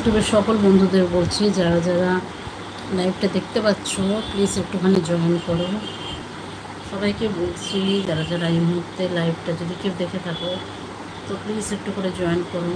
ইউটিউবের সকল বন্ধুদের বলছি, যারা যারা লাইভটা দেখতে পাচ্ছ প্লিজ একটুখানি জয়েন করো। সবাইকে বলছি, যারা যারা এই মুহূর্তে লাইভটা যদি কেউ দেখে থাকো তো প্লিজ একটু করে জয়েন করো।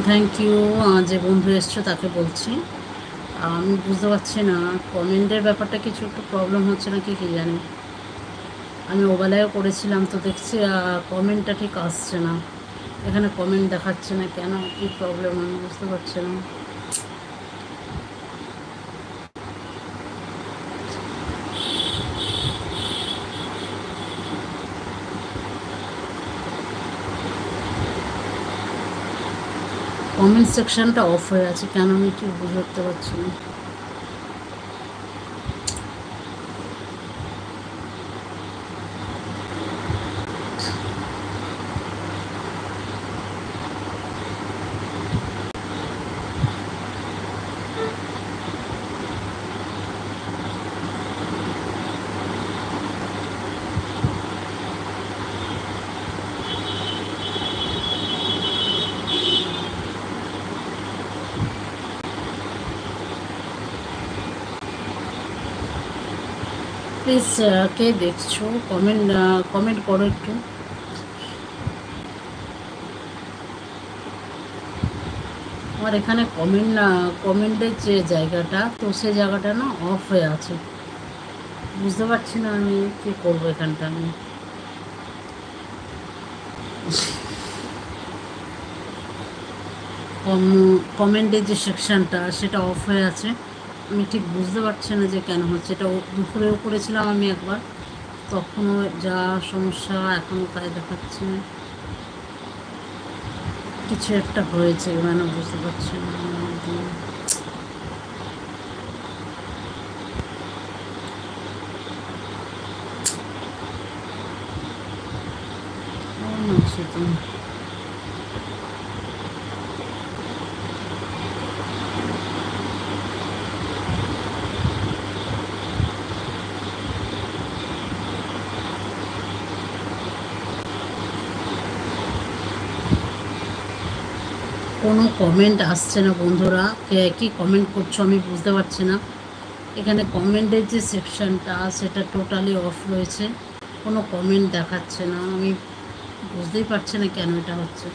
Thank you. যে বন্ধু এসছো তাকে বলছি, আমি বুঝতে পারছি না কমেন্টের ব্যাপারটা কিছু একটু প্রবলেম হচ্ছে না কি জানি। আমি ওবেলায়ও করেছিলাম তো দেখছি কমেন্টটা ঠিক আসছে না, এখানে কমেন্ট দেখাচ্ছে না কেন, কী প্রবলেম আমি বুঝতে পারছি না। কমেন্ট সেকশনটা অফ হয়ে আছে কেন আমি ঠিক বুঝতে পারছি না। প্লিজ কে দেখছো কমেন্ট করো একটু। আমার এখানে কমেন্টের যে জায়গাটা তো সে জায়গাটা না অফ হয়ে আছে, বুঝতে পারছি না আমি কী করবো এখানটা। আমি কমেন্টের যে সেকশনটা সেটা অফ হয়ে আছে, আমি ঠিক বুঝতে পারছি না যে কেন হচ্ছে। এটা দুপুরেও করেছিলাম আমি একবার, তখনও যা সমস্যা এখনও তাই দেখাচ্ছে। কিছু একটা হয়েছে মানে বুঝতে পারছি না। সেটা কোনো কমেন্ট আসছে না বন্ধুরা, কে কী কমেন্ট করছো আমি বুঝতে পারছি না। এখানে কমেন্টের যে সেকশনটা সেটা টোটালি অফ রয়েছে, কোনো কমেন্ট দেখাচ্ছে না। আমি বুঝতেই পারছি না কেন এটা হচ্ছে।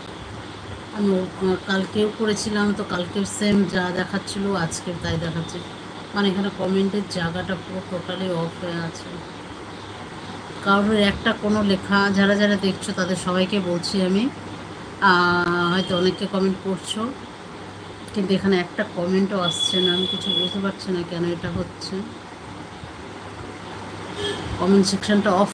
আমি কালকেও করেছিলাম তো কালকেও সেম যা দেখাচ্ছিল আজকের তাই দেখাচ্ছে, মানে এখানে কমেন্টের জায়গাটা পুরো টোটালি অফ হয়ে আছে। কারোর একটা কোনো লেখা, যারা যারা দেখছো তাদের সবাইকে বলছি আমি, হয়তো অনেকে কমেন্ট করছো কিন্তু এখানে একটা কমেন্টও আসছে না। আমি কিছু বুঝতে পারছি না কেন এটা হচ্ছে, কমেন্ট সেকশনটা অফ